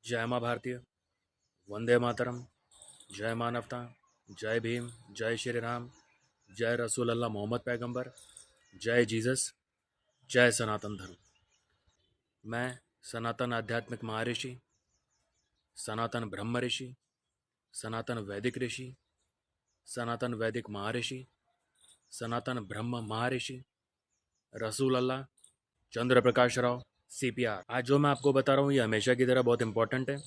जय माँ भारतीय, वंदे मातरम, जय मानवता, जय भीम, जय श्री राम, जय रसूल अल्लाह मोहम्मद पैगंबर, जय जीसस, जय सनातन धर्म। मैं सनातन आध्यात्मिक महर्षि, सनातन ब्रह्म ऋषि, सनातन वैदिक ऋषि, सनातन वैदिक महर्षि, सनातन ब्रह्म महर्षि, रसूल अल्लाह चंद्र प्रकाश राव CPR। आज जो मैं आपको बता रहा हूँ ये हमेशा की तरह बहुत इंपॉर्टेंट है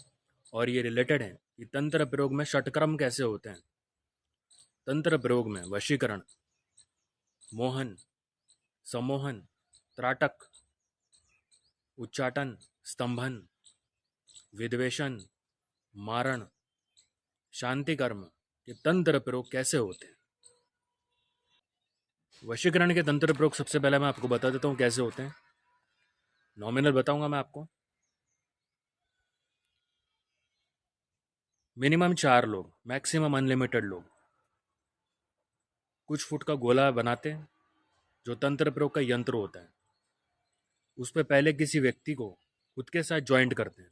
और ये रिलेटेड है कि तंत्र प्रयोग में षटक्रम कैसे होते हैं। तंत्र प्रयोग में वशीकरण, मोहन, सम्मोहन, त्राटक, उच्चाटन, स्तंभन, विद्वेषण, मारण, शांति कर्म, ये तंत्र प्रयोग कैसे होते हैं। वशीकरण के तंत्र प्रयोग सबसे पहले मैं आपको बता देता हूँ कैसे होते हैं। नॉमिनल बताऊंगा मैं आपको। मिनिमम 4 लोग, मैक्सिमम अनलिमिटेड लोग कुछ फुट का गोला बनाते हैं जो तंत्र प्रयोग का यंत्र होता है। उस पर पहले किसी व्यक्ति को खुद के साथ ज्वाइंट करते हैं।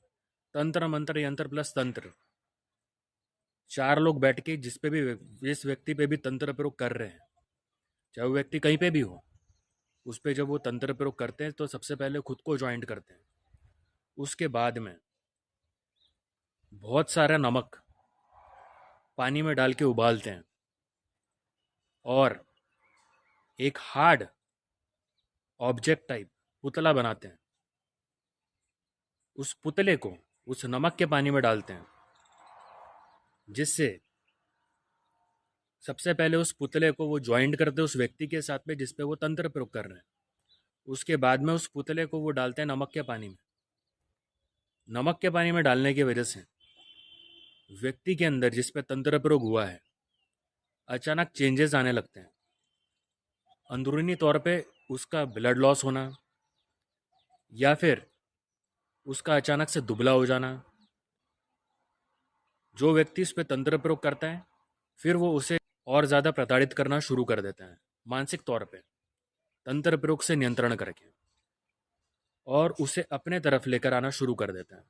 तंत्र मंत्र यंत्र प्लस तंत्र, 4 लोग बैठ के जिस व्यक्ति पे भी तंत्र प्रयोग कर रहे हैं, चाहे वो व्यक्ति कहीं पे भी हो, उस पे जब वो तंत्र प्रयोग करते हैं तो सबसे पहले खुद को ज्वाइंट करते हैं। उसके बाद में बहुत सारा नमक पानी में डाल के उबालते हैं और एक हार्ड ऑब्जेक्ट टाइप पुतला बनाते हैं। उस पुतले को उस नमक के पानी में डालते हैं, जिससे सबसे पहले उस पुतले को वो ज्वाइंट करते हैं उस व्यक्ति के साथ में जिस पे वो तंत्र प्रयोग कर रहे हैं। उसके बाद में उस पुतले को वो डालते हैं नमक के पानी में। नमक के पानी में डालने की वजह से व्यक्ति के अंदर जिस पे तंत्र प्रयोग हुआ है अचानक चेंजेस आने लगते हैं। अंदरूनी तौर पे उसका ब्लड लॉस होना या फिर उसका अचानक से दुबला हो जाना। जो व्यक्ति इस पे तंत्र प्रयोग करता है फिर वो उसे और ज़्यादा प्रताड़ित करना शुरू कर देता है मानसिक तौर पे, तंत्र प्रयोग से नियंत्रण करके, और उसे अपने तरफ लेकर आना शुरू कर देता है।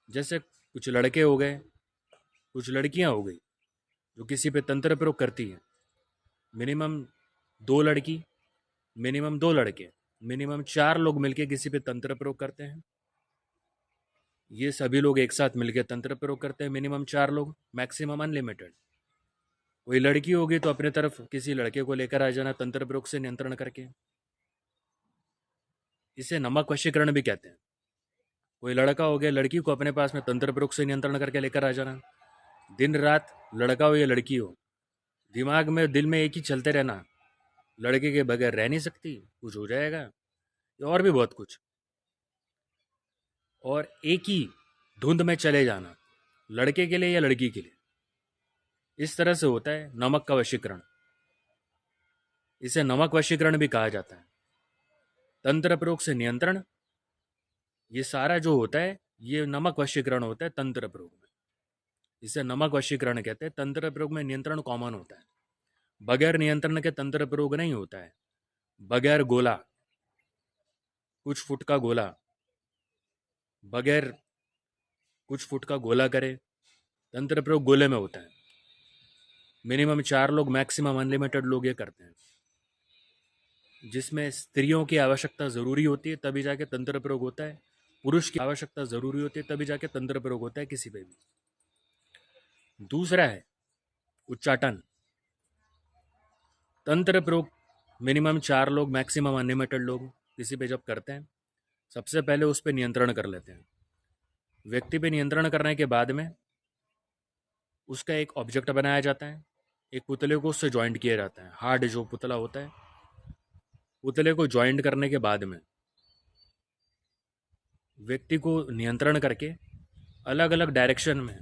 जैसे कुछ लड़के हो गए, कुछ लड़कियां हो गई जो किसी पे तंत्र प्रयोग करती है। मिनिमम 2 लड़की, मिनिमम 2 लड़के, मिनिमम 4 लोग मिलके किसी पे तंत्र प्रयोग करते हैं। ये सभी लोग एक साथ मिलकर तंत्र प्रयोग करते हैं। मिनिमम 4 लोग, मैक्सिमम अनलिमिटेड। कोई लड़की होगी तो अपने तरफ किसी लड़के को लेकर आ जाना तंत्र प्रयोग से नियंत्रण करके। इसे नमक वशीकरण भी कहते हैं। कोई लड़का हो गया, लड़की को अपने पास में तंत्र प्रयोग से नियंत्रण करके लेकर आ जाना। दिन रात लड़का हो या लड़की हो, दिमाग में दिल में एक ही चलते रहना, लड़के के बगैर रह नहीं सकती, कुछ हो जाएगा, और भी बहुत कुछ। और एक ही धुंध में चले जाना, लड़के के लिए या लड़की के लिए। इस तरह से होता है नमक का वशीकरण। इसे नमक वशीकरण भी कहा जाता है। तंत्र प्रयोग से नियंत्रण, ये सारा जो होता है ये नमक वशीकरण होता है तंत्र प्रयोग में। इसे नमक वशीकरण कहते हैं। तंत्र प्रयोग में नियंत्रण कॉमन होता है, बगैर नियंत्रण के तंत्र प्रयोग नहीं होता है। बगैर गोला, कुछ फुट का गोला, बगैर कुछ फुट का गोला करे, तंत्र प्रयोग गोले में होता है। मिनिमम 4 लोग, मैक्सिमम अनलिमिटेड लोग ये करते हैं। जिसमें स्त्रियों की आवश्यकता ज़रूरी होती है तभी जाके तंत्र प्रयोग होता है, पुरुष की आवश्यकता ज़रूरी होती है तभी जाके तंत्र प्रयोग होता है किसी पे भी। दूसरा है उच्चाटन। तंत्र प्रयोग मिनिमम 4 लोग, मैक्सिमम अनलिमिटेड लोग किसी पे जब करते हैं, सबसे पहले उस पर नियंत्रण कर लेते हैं। व्यक्ति पे नियंत्रण करने के बाद में उसका एक ऑब्जेक्ट बनाया जाता है, एक पुतले को उससे ज्वाइंट किया जाता है। हार्ड जो पुतला होता है, पुतले को ज्वाइंट करने के बाद में व्यक्ति को नियंत्रण करके अलग अलग डायरेक्शन में,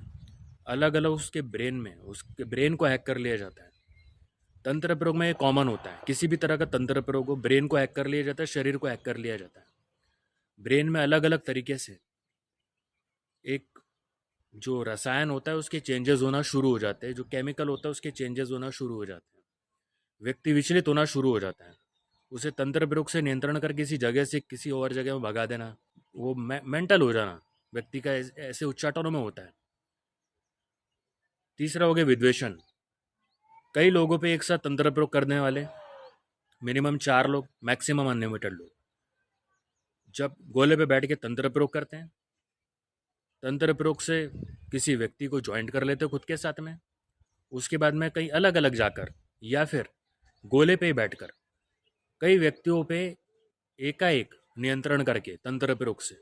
अलग अलग उसके ब्रेन को हैक कर लिया जाता है। तंत्र प्रयोग में ये कॉमन होता है। किसी भी तरह का तंत्र प्रयोग हो, ब्रेन को हैक कर लिया जाता है, शरीर को हैक कर लिया जाता है। ब्रेन में अलग अलग तरीके से एक जो रसायन होता है उसके चेंजेस होना शुरू हो जाते हैं, जो केमिकल होता है उसके चेंजेस होना शुरू हो जाते हैं। व्यक्ति विचलित होना शुरू हो जाता है। उसे तंत्र प्रयोग से नियंत्रण कर किसी जगह से किसी और जगह में भगा देना, वो मेंटल हो जाना, व्यक्ति का ऐसे उच्चाटनों में होता है। तीसरा हो गया विद्वेषण। कई लोगों पे एक साथ तंत्र प्रयोग करने वाले, मिनिमम 4 लोग, मैक्सिमम अनलिमिटेड लोग, जब गोले पे बैठ के तंत्र प्रयोग करते हैं, तंत्र प्रयोग से किसी व्यक्ति को ज्वाइंट कर लेते खुद के साथ में, उसके बाद में कहीं अलग अलग जाकर या फिर गोले पे ही बैठकर कई व्यक्तियों पे एकाएक नियंत्रण करके तंत्र प्रयोग से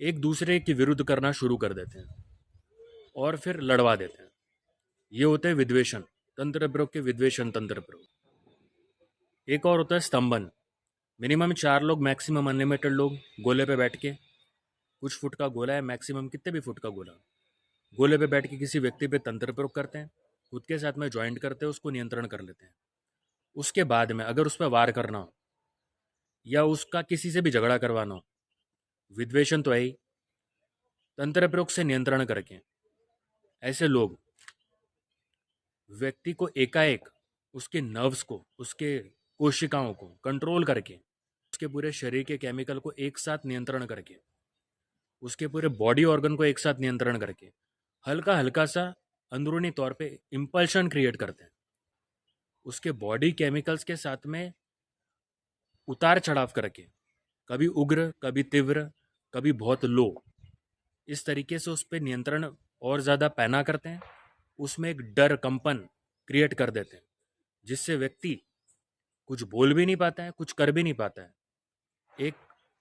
एक दूसरे के विरुद्ध करना शुरू कर देते हैं और फिर लड़वा देते हैं। ये होते हैं विद्वेषण, तंत्र प्रयोग के विद्वेषण तंत्र प्रयोग। एक और होता है स्तंभन। मिनिमम 4 लोग, मैक्सिमम अनलिमिटेड लोग गोले पे बैठ के, कुछ फुट का गोला है, मैक्सिमम कितने भी फुट का गोला, गोले पे बैठ के किसी व्यक्ति पे तंत्र प्रयोग करते हैं, खुद के साथ में ज्वाइंट करते हैं, उसको नियंत्रण कर लेते हैं। उसके बाद में अगर उस पर वार करना हो या उसका किसी से भी झगड़ा करवाना हो, विद्वेषण तो है ही, तंत्र प्रयोग से नियंत्रण करके ऐसे लोग व्यक्ति को एकाएक उसके नर्व्स को, उसके कोशिकाओं को कंट्रोल करके, उसके पूरे शरीर के केमिकल को एक साथ नियंत्रण करके, उसके पूरे बॉडी ऑर्गन को एक साथ नियंत्रण करके हल्का हल्का सा अंदरूनी तौर पे इंपल्शन क्रिएट करते हैं। उसके बॉडी केमिकल्स के साथ में उतार चढ़ाव करके, कभी उग्र, कभी तीव्र, कभी बहुत लो, इस तरीके से उस पर नियंत्रण और ज़्यादा पैना करते हैं। उसमें एक डर, कंपन क्रिएट कर देते हैं, जिससे व्यक्ति कुछ बोल भी नहीं पाता है, कुछ कर भी नहीं पाता है, एक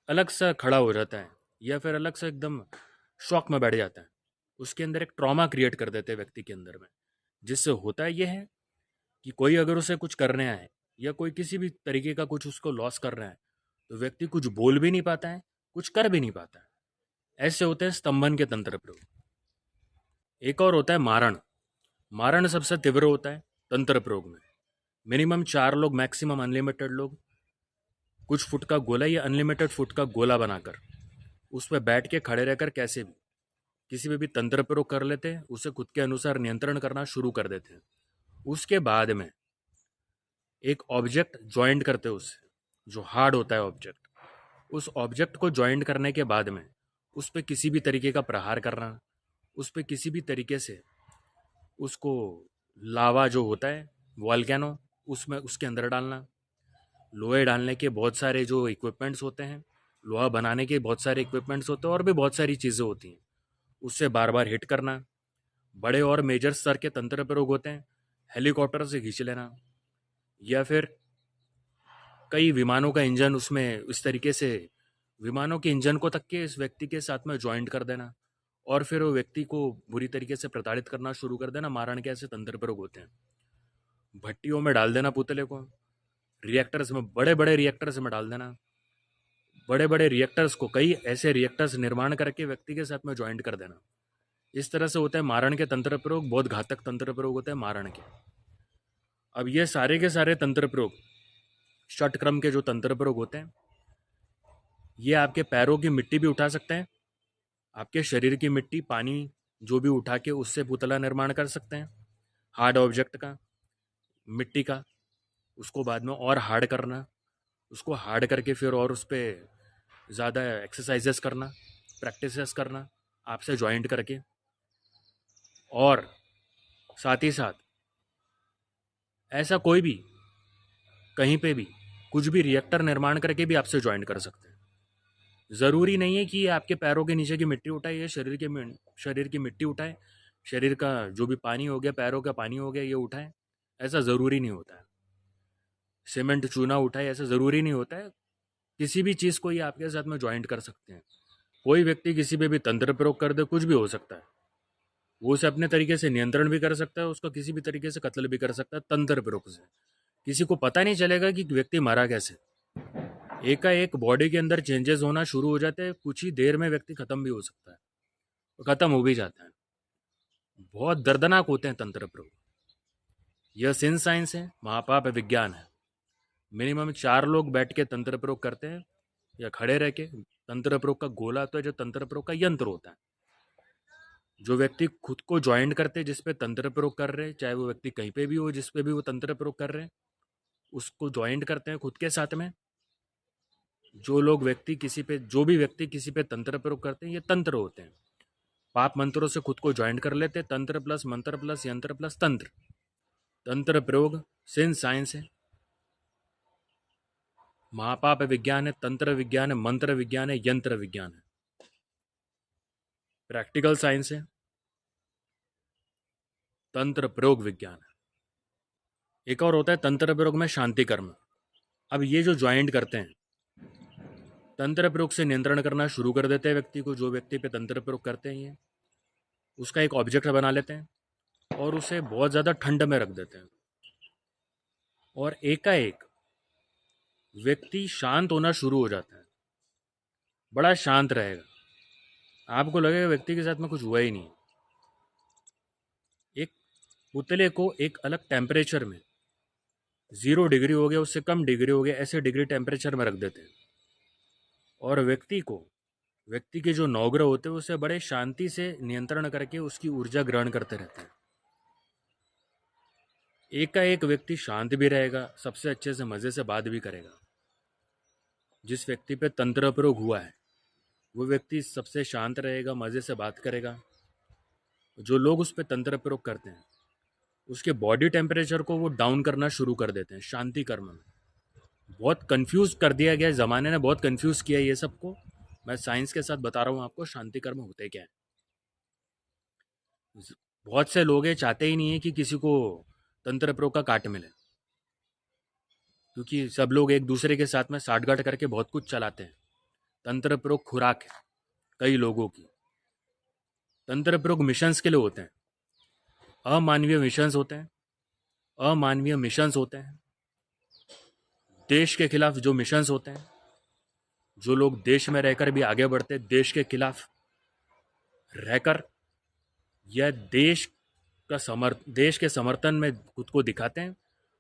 अलग सा खड़ा हो जाता है या फिर अलग से एकदम शॉक में बैठ जाता है। उसके अंदर एक ट्रॉमा क्रिएट कर देते हैं व्यक्ति के अंदर में, जिससे होता यह है कि कोई अगर उसे कुछ करने आए या कोई किसी भी तरीके का कुछ उसको लॉस कर रहा है तो व्यक्ति कुछ बोल भी नहीं पाता है, कुछ कर भी नहीं पाता है। ऐसे होते हैं स्तंभन के तंत्र प्रयोग। एक और होता है मारण। मारण सबसे तीव्र होता है तंत्र प्रयोग में। मिनिमम 4 लोग, मैक्सिमम अनलिमिटेड लोग कुछ फुट का गोला या अनलिमिटेड फुट का गोला बनाकर उस पर बैठ के खड़े रहकर कैसे भी किसी पे भी तंत्र प्रयोग कर लेते हैं, उसे खुद के अनुसार नियंत्रण करना शुरू कर देते हैं। उसके बाद में एक ऑब्जेक्ट ज्वाइंट करते हैं उससे, जो हार्ड होता है ऑब्जेक्ट, उस ऑब्जेक्ट को ज्वाइंट करने के बाद में उस पर किसी भी तरीके का प्रहार करना, उस पर किसी भी तरीके से उसको लावा जो होता है वॉल्केनो, उसमें उसके अंदर डालना, लोहे डालने के बहुत सारे जो इक्विपमेंट्स होते हैं, लोहा बनाने के बहुत सारे इक्विपमेंट्स होते हैं और भी बहुत सारी चीज़ें होती हैं, उससे बार बार हिट करना। बड़े और मेजर स्तर के तंत्र प्रयोग होते हैं, हेलीकॉप्टर से खींच लेना या फिर कई विमानों का इंजन, उसमें इस तरीके से विमानों के इंजन को तक के इस व्यक्ति के साथ में ज्वाइंट कर देना और फिर वो व्यक्ति को बुरी तरीके से प्रताड़ित करना शुरू कर देना। मारण के ऐसे तंत्र प्रयोग होते हैं। भट्टियों में डाल देना पुतले को, रिएक्टर्स में, बड़े बड़े रिएक्टर्स में डाल देना, बड़े बड़े रिएक्टर्स को, कई ऐसे रिएक्टर्स निर्माण करके व्यक्ति के साथ में ज्वाइंट कर देना। इस तरह से होता है मारण के तंत्र प्रयोग। बहुत घातक तंत्र प्रयोग होते हैं मारण के। अब ये सारे के सारे तंत्र प्रयोग, षटक्रम के जो तंत्र प्रयोग होते हैं, ये आपके पैरों की मिट्टी भी उठा सकते हैं, आपके शरीर की मिट्टी, पानी जो भी उठा के उससे पुतला निर्माण कर सकते हैं, हार्ड ऑब्जेक्ट का, मिट्टी का। उसको बाद में और हार्ड करना, उसको हार्ड करके फिर और उस पर ज़्यादा एक्सरसाइजेस करना, प्रैक्टिसेस करना आपसे ज्वाइंट करके, और साथ ही साथ ऐसा कोई भी कहीं पे भी कुछ भी रिएक्टर निर्माण करके भी आपसे ज्वाइंट कर सकते हैं। ज़रूरी नहीं है कि ये आपके पैरों के नीचे की मिट्टी उठाए या शरीर की मिट्टी उठाए, शरीर का जो भी पानी हो गया, पैरों का पानी हो गया, ये उठाए, ऐसा ज़रूरी नहीं होता है। सीमेंट चूना उठाए, ऐसा ज़रूरी नहीं होता है। किसी भी चीज़ को ये आपके साथ में ज्वाइंट कर सकते हैं। कोई व्यक्ति किसी पे भी तंत्र प्रयोग कर दे, कुछ भी हो सकता है, वो उसे अपने तरीके से नियंत्रण भी कर सकता है, उसका किसी भी तरीके से कत्ल भी कर सकता है तंत्र प्रयोग से। किसी को पता नहीं चलेगा कि व्यक्ति मारा कैसे। एकाएक बॉडी के अंदर चेंजेस होना शुरू हो जाते हैं, कुछ ही देर में व्यक्ति खत्म भी हो सकता है, खत्म हो भी जाता है। बहुत दर्दनाक होते हैं तंत्र प्रयोग। यह सिन साइंस है, महापाप विज्ञान है। मिनिमम 4 लोग बैठ के तंत्र प्रयोग करते हैं या खड़े रह के। तंत्र प्रयोग का गोला तो है, जो तंत्र प्रयोग का यंत्र होता है, जो व्यक्ति खुद को ज्वाइंट करते हैं, जिसपे तंत्र प्रयोग कर रहे हैं, चाहे वो व्यक्ति कहीं पे भी हो, जिसपे भी वो तंत्र प्रयोग कर रहे हैं, उसको ज्वाइंट करते हैं खुद के साथ में। जो लोग व्यक्ति किसी पे जो भी व्यक्ति किसी पे तंत्र प्रयोग करते हैं, ये तंत्र होते हैं। पाप मंत्रों से खुद को ज्वाइंट कर लेते हैं, तंत्र प्लस मंत्र प्लस यंत्र प्लस तंत्र। तंत्र प्रयोग सिंस साइंस है, महापाप विज्ञान है, तंत्र विज्ञान है, मंत्र विज्ञान है, यंत्र विज्ञान है, प्रैक्टिकल साइंस है, तंत्र प्रयोग विज्ञान है। एक और होता है तंत्र प्रयोग में शांति कर्म। अब ये जो ज्वाइंट करते हैं, तंत्र प्रयोग से नियंत्रण करना शुरू कर देते हैं व्यक्ति को। जो व्यक्ति पे तंत्र प्रयोग करते हैं, ये उसका एक ऑब्जेक्ट बना लेते हैं और उसे बहुत ज़्यादा ठंड में रख देते हैं, और एकाएक व्यक्ति शांत होना शुरू हो जाता है, बड़ा शांत रहेगा। आपको लगेगा व्यक्ति के साथ में कुछ हुआ ही नहीं। एक पुतले को एक अलग टेम्परेचर में, 0 डिग्री हो गया, उससे कम डिग्री हो गया, ऐसे डिग्री टेम्परेचर में रख देते हैं, और व्यक्ति के जो नौग्रह होते हैं उसे बड़े शांति से नियंत्रण करके उसकी ऊर्जा ग्रहण करते रहते हैं। एकाएक व्यक्ति शांत भी रहेगा, सबसे अच्छे से मज़े से बात भी करेगा। जिस व्यक्ति पे तंत्र प्रयोग हुआ है वो व्यक्ति सबसे शांत रहेगा, मज़े से बात करेगा। जो लोग उस पर तंत्र प्रयोग करते हैं उसके बॉडी टेम्परेचर को वो डाउन करना शुरू कर देते हैं शांति कर्म में। बहुत कंफ्यूज कर दिया गया, ज़माने ने बहुत कंफ्यूज किया ये सबको। मैं साइंस के साथ बता रहा हूँ आपको शांति कर्म होते क्या है। बहुत से लोग ये चाहते ही नहीं है कि किसी को तंत्र प्रयोग का काट मिले, क्योंकि सब लोग एक दूसरे के साथ में साठगांठ करके बहुत कुछ चलाते हैं। तंत्र प्रयोग खुराक है कई लोगों की। तंत्र प्रयोग मिशंस के लिए होते हैं, अमानवीय मिशंस होते हैं, अमानवीय मिशंस होते हैं। देश के खिलाफ जो मिशंस होते हैं, जो लोग देश में रहकर भी आगे बढ़ते हैं, देश के खिलाफ रहकर यह देश के समर्थन में खुद को दिखाते हैं,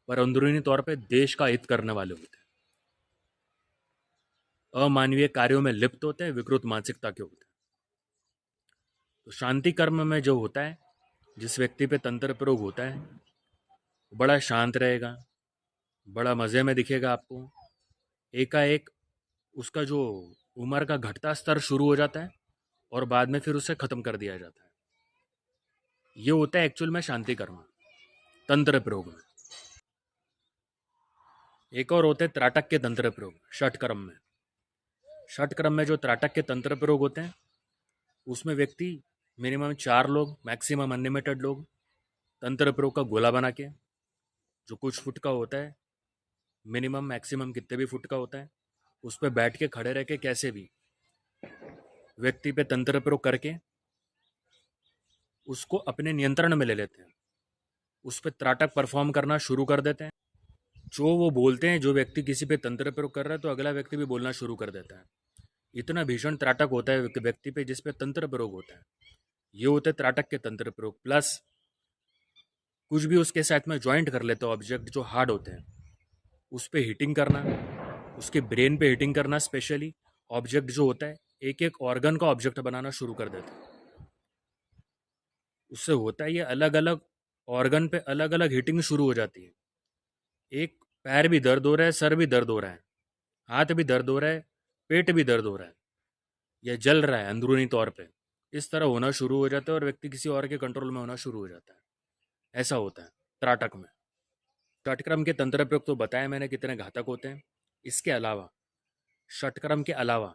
पर अंदरूनी तौर पे देश का हित करने वाले होते हैं। अमानवीय कार्यों में लिप्त होते हैं, विकृत मानसिकता के होते हैं। तो शांति कर्म में जो होता है, जिस व्यक्ति पे तंत्र प्रयोग होता है, बड़ा शांत रहेगा, बड़ा मज़े में दिखेगा आपको। एकाएक उसका जो उम्र का घटता स्तर शुरू हो जाता है और बाद में फिर उसे ख़त्म कर दिया जाता है। ये होता है एक्चुअल में शांति कर्म तंत्र प्रयोग में। एक और होते हैं त्राटक के तंत्र प्रयोग षट कर्म में। षट कर्म में जो त्राटक के तंत्र प्रयोग होते हैं उसमें व्यक्ति मिनिमम 4 लोग, मैक्सिमम अनलिमिटेड लोग तंत्र प्रयोग का गोला बना के, जो कुछ फुट का होता है, मिनिमम मैक्सिमम कितने भी फुट का होता है, उस पर बैठ के खड़े रह के कैसे भी व्यक्ति पे तंत्र प्रयोग करके उसको अपने नियंत्रण में ले लेते हैं, उस पर त्राटक परफॉर्म करना शुरू कर देते हैं। जो वो बोलते हैं, जो व्यक्ति किसी पे तंत्र प्रयोग कर रहा है तो अगला व्यक्ति भी बोलना शुरू कर देता है। इतना भीषण त्राटक होता है व्यक्ति पे जिस पे तंत्र प्रयोग होता है। ये होते हैं त्राटक के तंत्र प्रयोग। प्लस कुछ भी उसके साथ में ज्वाइंट कर लेते हो ऑब्जेक्ट जो हार्ड होते हैं, उस पर हिटिंग करना, उसके ब्रेन पे हिटिंग करना। स्पेशली ऑब्जेक्ट जो होता है एक एक ऑर्गन का ऑब्जेक्ट बनाना शुरू कर देते हैं। उससे होता है ये अलग अलग ऑर्गन पे अलग अलग हिटिंग शुरू हो जाती है। एक पैर भी दर्द हो रहा है, सर भी दर्द हो रहा है, हाथ भी दर्द हो रहा है, पेट भी दर्द हो रहा है, या जल रहा है अंदरूनी तौर पे, इस तरह होना शुरू हो जाता है और व्यक्ति किसी और के कंट्रोल में होना शुरू हो जाता है। ऐसा होता है त्राटक में। षटक्रम के तंत्र प्रयोग तो बताया मैंने कितने घातक होते हैं। इसके अलावा षटक्रम के अलावा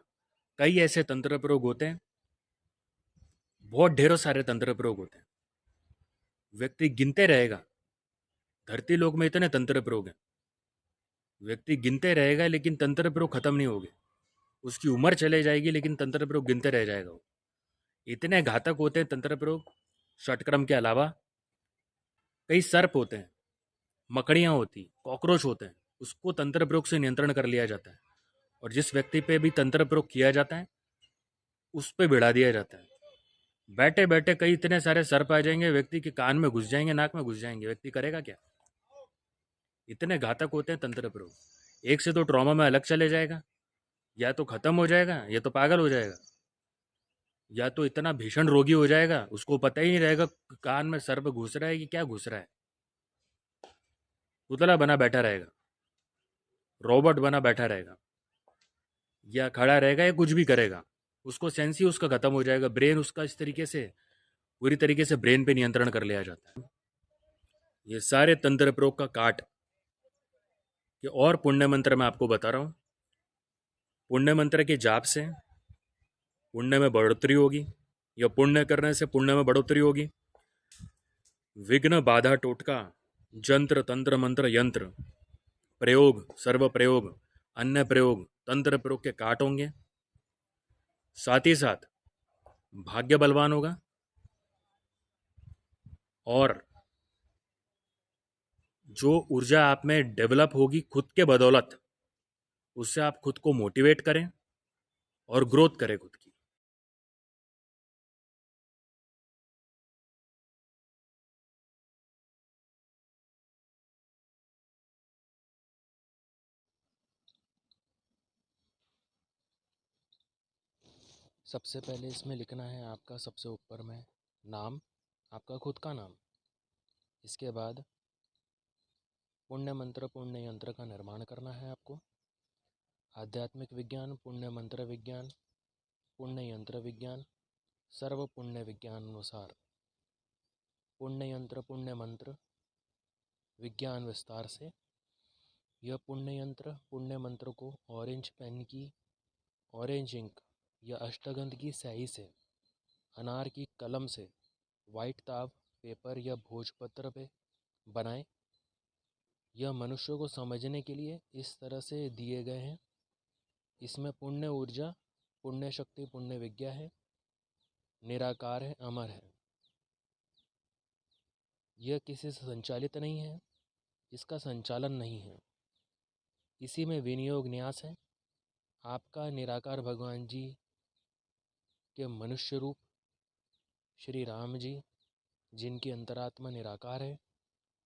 कई ऐसे तंत्र प्रयोग होते हैं, बहुत ढेरों सारे तंत्र प्रयोग होते हैं। व्यक्ति गिनते रहेगा, धरती लोक में इतने तंत्र प्रयोग हैं, व्यक्ति गिनते रहेगा लेकिन तंत्र प्रयोग खत्म नहीं होंगे। उसकी उम्र चले जाएगी लेकिन तंत्र प्रयोग गिनते रह जाएगा वो। इतने घातक होते हैं तंत्र प्रयोग। षटक्रम के अलावा कई सर्प होते हैं, मकड़ियाँ होती, कॉकरोच होते हैं, उसको तंत्र प्रयोग से नियंत्रण कर लिया जाता है। और जिस व्यक्ति पे भी तंत्र प्रयोग किया जाता है उस पे भिड़ा दिया जाता है। बैठे बैठे कई इतने सारे सर्प आ जाएंगे, व्यक्ति के कान में घुस जाएंगे, नाक में घुस जाएंगे, व्यक्ति करेगा क्या? इतने घातक होते हैं तंत्र प्रयोग। एक से तो ट्रॉमा में अलग चले जाएगा, या तो खत्म हो जाएगा, या तो पागल हो जाएगा, या तो इतना भीषण रोगी हो जाएगा उसको पता ही नहीं रहेगा कान में सर्प घुस रहा है कि क्या घुस रहा है। पुतला बना बैठा रहेगा, रोबोट बना बैठा रहेगा। या खड़ा रहेगा या कुछ भी करेगा, उसको सेंस ही उसका खत्म हो जाएगा। ब्रेन उसका इस तरीके से पूरी तरीके से ब्रेन पे नियंत्रण कर लिया जाता है। ये सारे तंत्र प्रयोग का काट ये और पुण्य मंत्र मैं आपको बता रहा हूँ। पुण्य मंत्र के जाप से पुण्य में बढ़ोतरी होगी, या पुण्य करने से पुण्य में बढ़ोतरी होगी। विघ्न बाधा टोटका जंत्र तंत्र मंत्र यंत्र प्रयोग सर्व प्रयोग अन्य प्रयोग तंत्र प्रयोग के काट होंगे। साथ ही साथ भाग्य बलवान होगा और जो ऊर्जा आप में डेवलप होगी खुद के बदौलत, उससे आप खुद को मोटिवेट करें और ग्रोथ करें खुद की। सबसे पहले इसमें लिखना है आपका सबसे ऊपर में नाम, आपका खुद का नाम। इसके बाद पुण्य मंत्र पुण्य यंत्र का निर्माण करना है आपको। आध्यात्मिक विज्ञान पुण्य मंत्र विज्ञान पुण्य यंत्र विज्ञान सर्व पुण्य विज्ञान अनुसार पुण्य यंत्र पुण्य मंत्र विज्ञान विस्तार से। यह पुण्य यंत्र पुण्य मंत्र को ऑरेंज पेन की ऑरेंज इंक या अष्टगंध की स्याही से, अनार की कलम से, वाइट ताव पेपर या भोजपत्र पे बनाएं। यह मनुष्य को समझने के लिए इस तरह से दिए गए हैं। इसमें पुण्य ऊर्जा पुण्य शक्ति पुण्य विज्ञा है, निराकार है, अमर है। यह किसी से संचालित नहीं है, इसका संचालन नहीं है। इसी में विनियोग न्यास है। आपका निराकार भगवान जी के मनुष्य रूप श्री राम जी, जिनकी अंतरात्मा निराकार है,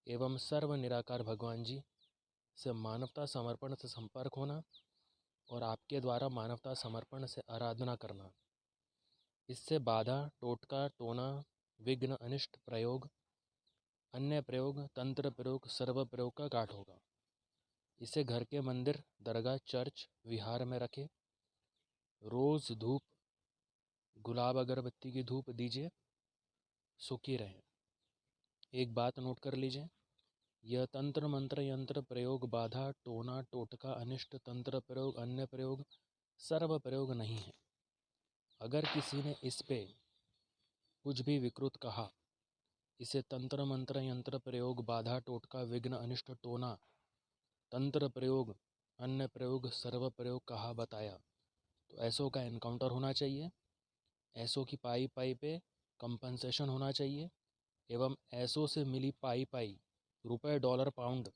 एवं सर्व निराकार भगवान जी से मानवता समर्पण से संपर्क होना और आपके द्वारा मानवता समर्पण से आराधना करना। इससे बाधा टोटका टोना विघ्न अनिष्ट प्रयोग अन्य प्रयोग तंत्र प्रयोग सर्व प्रयोग का काट होगा। इसे घर के मंदिर दरगाह चर्च विहार में रखें। रोज़ धूप गुलाब अगरबत्ती की धूप दीजिए, सुखी रहें। एक बात नोट कर लीजिए, यह तंत्र मंत्र यंत्र प्रयोग बाधा टोना टोटका अनिष्ट तंत्र प्रयोग अन्य प्रयोग सर्व प्रयोग नहीं है। अगर किसी ने इस पे कुछ भी विकृत कहा, इसे तंत्र मंत्र यंत्र प्रयोग बाधा टोटका विघ्न अनिष्ट टोना तंत्र प्रयोग अन्य प्रयोग सर्व प्रयोग कहा बताया, तो ऐसों का एनकाउंटर होना चाहिए। ऐसों की पाई पाई पे कंपनसेशन होना चाहिए एवं ऐसों से मिली पाई पाई रुपए डॉलर पाउंड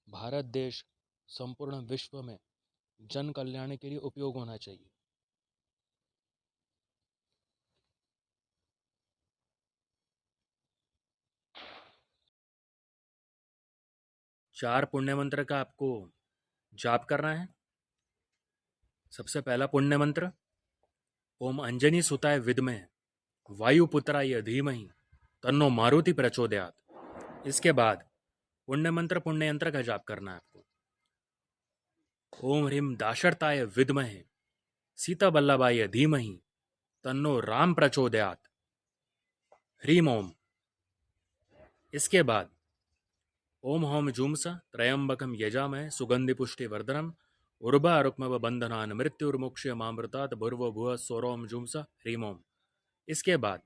भारत देश संपूर्ण विश्व में जन कल्याण के लिए उपयोग होना चाहिए। चार पुण्य मंत्र का आपको जाप करना है। सबसे पहला पुण्य मंत्र ओम अंजनी सुताय विद्महे वायुपुत्राय धीमहि तन्नो मारुति प्रचोदयात्। इसके बाद पुण्य मंत्र पुण्य यंत्र का जाप करना है आपको। ओम ह्रीम दाशरथाय विद्महे सीता वल्लभाय धीमहि तन्नो राम प्रचोदयात्। ह्रीम ओम। इसके बाद ओम होम जूमस त्रयंबकम यजामहे सुगंधि पुष्टि वर्धनम उर्वा रुक्मव बंधनान मृत्युर्मुक्ष्य मामृतात् भुर्व भुव सोरोम जूमस ह्रीम ओम। इसके बाद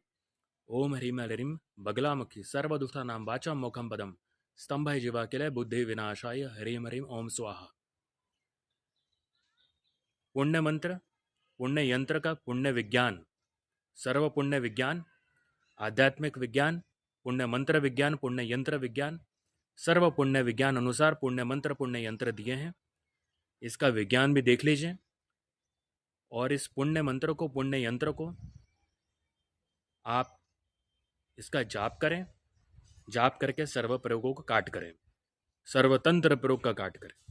ओम ह्रीम ह्रीम बगलामुखी सर्वदुष्टा नाम वाचम मुखम पदम स्तंभ जीवा के लिए बुद्धि विनाशाय ह्रीम ह्रीम ओम स्वाहा। पुण्य मंत्र पुण्य यंत्र का पुण्य विज्ञान सर्व पुण्य विज्ञान आध्यात्मिक विज्ञान पुण्य मंत्र विज्ञान पुण्य यंत्र विज्ञान सर्व पुण्य विज्ञान अनुसार पुण्य मंत्र पुण्य यंत्र दिए हैं। इसका विज्ञान भी देख लीजिए और इस पुण्य मंत्र को पुण्य यंत्र को आप इसका जाप करें। जाप करके सर्व प्रयोगों को काट करें, सर्वतंत्र प्रयोग का काट करें।